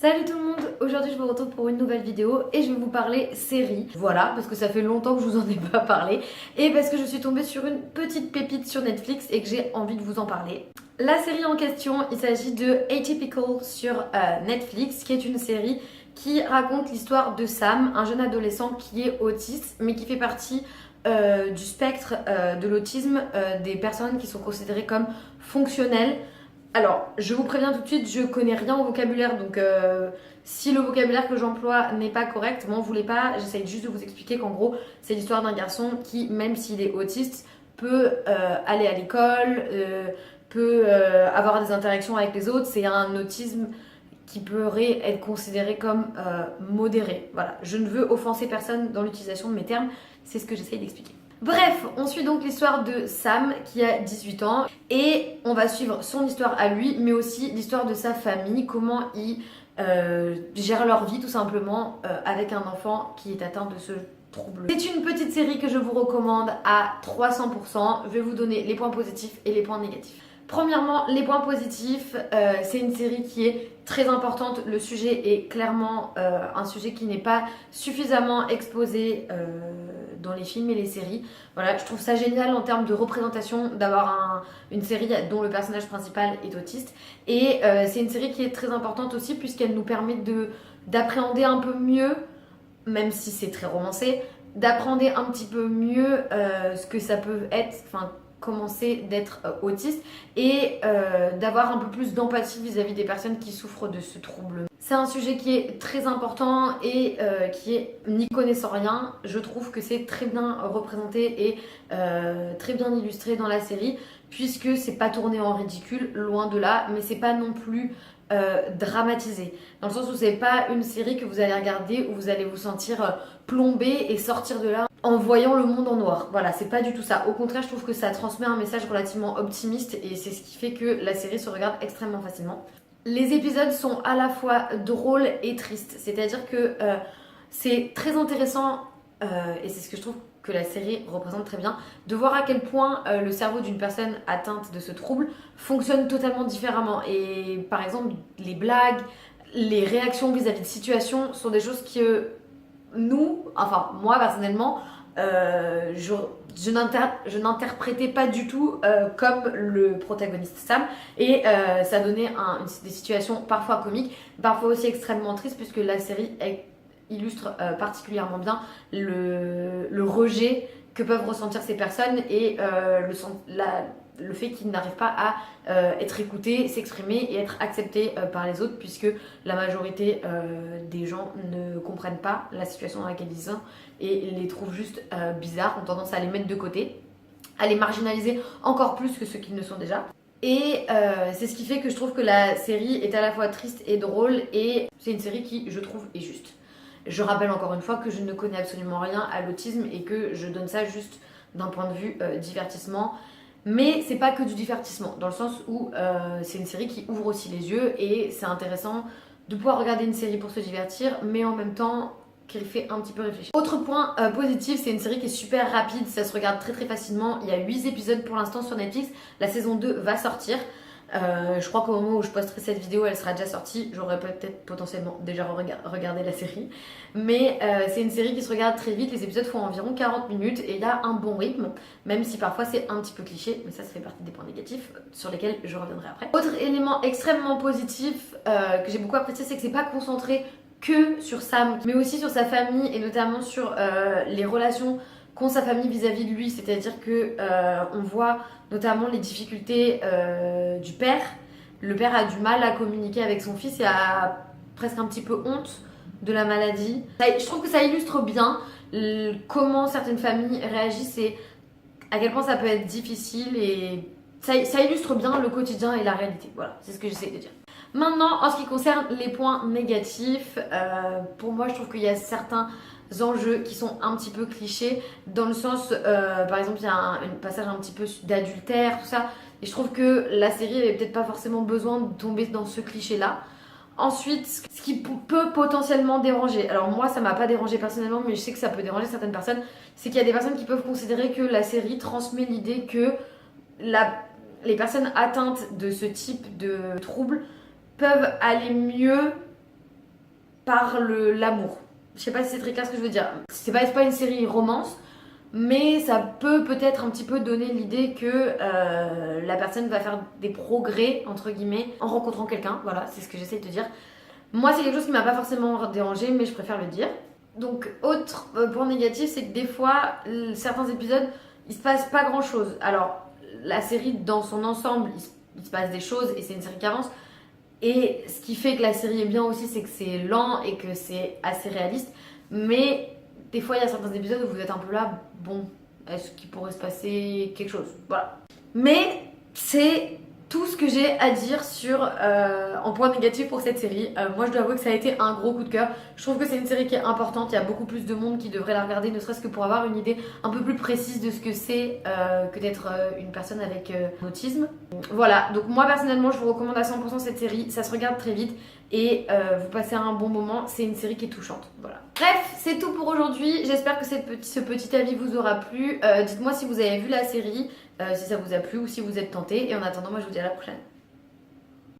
Salut tout le monde, aujourd'hui je vous retrouve pour une nouvelle vidéo et je vais vous parler série. Voilà, parce que ça fait longtemps que je vous en ai pas parlé et parce que je suis tombée sur une petite pépite sur Netflix et que j'ai envie de vous en parler. La série en question, il s'agit de Atypical sur Netflix, qui est une série qui raconte l'histoire de Sam, un jeune adolescent qui est autiste mais qui fait partie du spectre de l'autisme, des personnes qui sont considérées comme fonctionnelles. Alors, je vous préviens tout de suite, je connais rien au vocabulaire, donc si le vocabulaire que j'emploie n'est pas correct, m'en voulez pas, j'essaye juste de vous expliquer qu'en gros, c'est l'histoire d'un garçon qui, même s'il est autiste, peut aller à l'école, peut avoir des interactions avec les autres, c'est un autisme qui pourrait être considéré comme modéré. Voilà, je ne veux offenser personne dans l'utilisation de mes termes, c'est ce que j'essaye d'expliquer. Bref, on suit donc l'histoire de Sam qui a 18 ans et on va suivre son histoire à lui, mais aussi l'histoire de sa famille, comment ils gèrent leur vie tout simplement avec un enfant qui est atteint de ce trouble. C'est une petite série que je vous recommande à 300%. Je vais vous donner les points positifs et les points négatifs. Premièrement, les points positifs, c'est une série qui est très importante. Le sujet est clairement un sujet qui n'est pas suffisamment exposé dans les films et les séries. Voilà, je trouve ça génial en termes de représentation d'avoir une série dont le personnage principal est autiste. Et c'est une série qui est très importante aussi puisqu'elle nous permet d'appréhender un peu mieux, même si c'est très romancé, d'appréhender un petit peu mieux ce que ça peut être, enfin commencer d'être autiste et d'avoir un peu plus d'empathie vis-à-vis des personnes qui souffrent de ce trouble. C'est un sujet qui est très important et qui est n'y connaissant rien. Je trouve que c'est très bien représenté et très bien illustré dans la série puisque c'est pas tourné en ridicule, loin de là, mais c'est pas non plus dramatisé. Dans le sens où c'est pas une série que vous allez regarder où vous allez vous sentir plombé et sortir de là en voyant le monde en noir. Voilà, c'est pas du tout ça. Au contraire, je trouve que ça transmet un message relativement optimiste et c'est ce qui fait que la série se regarde extrêmement facilement. Les épisodes sont à la fois drôles et tristes, c'est-à-dire que c'est très intéressant et c'est ce que je trouve que la série représente très bien, de voir à quel point le cerveau d'une personne atteinte de ce trouble fonctionne totalement différemment. Et par exemple, les blagues, les réactions vis-à-vis de situations sont des choses que moi personnellement, je n'interprétais pas du tout comme le protagoniste Sam et ça donnait des situations parfois comiques, parfois aussi extrêmement tristes puisque la série illustre particulièrement bien le rejet que peuvent ressentir ces personnes et le fait qu'ils n'arrivent pas à être écoutés, s'exprimer et être acceptés par les autres puisque la majorité des gens ne comprennent pas la situation dans laquelle ils sont et les trouvent juste bizarres, ont tendance à les mettre de côté, à les marginaliser encore plus que ceux qui ne sont déjà. Et c'est ce qui fait que je trouve que la série est à la fois triste et drôle et c'est une série qui, je trouve, est juste. Je rappelle encore une fois que je ne connais absolument rien à l'autisme et que je donne ça juste d'un point de vue divertissement. Mais c'est pas que du divertissement, dans le sens où c'est une série qui ouvre aussi les yeux et c'est intéressant de pouvoir regarder une série pour se divertir, mais en même temps qui fait un petit peu réfléchir. Autre point positif, c'est une série qui est super rapide, ça se regarde très très facilement. Il y a 8 épisodes pour l'instant sur Netflix, la saison 2 va sortir. Je crois qu'au moment où je posterai cette vidéo, elle sera déjà sortie. J'aurais peut-être potentiellement déjà regardé la série. Mais c'est une série qui se regarde très vite. Les épisodes font environ 40 minutes et il y a un bon rythme, même si parfois c'est un petit peu cliché. Mais ça fait partie des points négatifs sur lesquels je reviendrai après. Autre élément extrêmement positif que j'ai beaucoup apprécié, c'est que c'est pas concentré que sur Sam, mais aussi sur sa famille et notamment sur les relations qu'ont sa famille vis-à-vis de lui, c'est-à-dire que on voit notamment les difficultés du père. Le père a du mal à communiquer avec son fils et a presque un petit peu honte de la maladie. Je trouve que ça illustre bien comment certaines familles réagissent et à quel point ça peut être difficile et ça illustre bien le quotidien et la réalité. Voilà, c'est ce que j'essaie de dire. Maintenant, en ce qui concerne les points négatifs, pour moi, je trouve qu'il y a certains enjeux qui sont un petit peu clichés dans le sens, par exemple, il y a un passage un petit peu d'adultère, tout ça, et je trouve que la série avait peut-être pas forcément besoin de tomber dans ce cliché-là. Ensuite, ce qui peut potentiellement déranger, alors moi ça m'a pas dérangé personnellement, mais je sais que ça peut déranger certaines personnes, c'est qu'il y a des personnes qui peuvent considérer que la série transmet l'idée que les personnes atteintes de ce type de trouble peuvent aller mieux par l'amour. Je sais pas si c'est très clair ce que je veux dire. C'est pas une série romance, mais ça peut-être un petit peu donner l'idée que la personne va faire des progrès, entre guillemets, en rencontrant quelqu'un. Voilà, c'est ce que j'essaie de te dire. Moi, c'est quelque chose qui m'a pas forcément dérangé, mais je préfère le dire. Donc, autre point négatif, c'est que des fois, certains épisodes, il se passe pas grand chose. Alors, la série, dans son ensemble, il se passe des choses et c'est une série qui avance. Et ce qui fait que la série est bien aussi, c'est que c'est lent et que c'est assez réaliste. Mais des fois, il y a certains épisodes où vous êtes un peu là, bon, est-ce qu'il pourrait se passer quelque chose? Voilà. Mais c'est tout ce que j'ai à dire en point négatif pour cette série. Moi, je dois avouer que ça a été un gros coup de cœur. Je trouve que c'est une série qui est importante. Il y a beaucoup plus de monde qui devrait la regarder, ne serait-ce que pour avoir une idée un peu plus précise de ce que c'est que d'être une personne avec autisme. Voilà, donc moi personnellement, je vous recommande à 100% cette série. Ça se regarde très vite et vous passez un bon moment. C'est une série qui est touchante. Voilà. Bref, c'est tout pour aujourd'hui. J'espère que ce petit avis vous aura plu. Dites-moi si vous avez vu la série. Si ça vous a plu ou si vous êtes tenté. Et en attendant, moi je vous dis à la prochaine.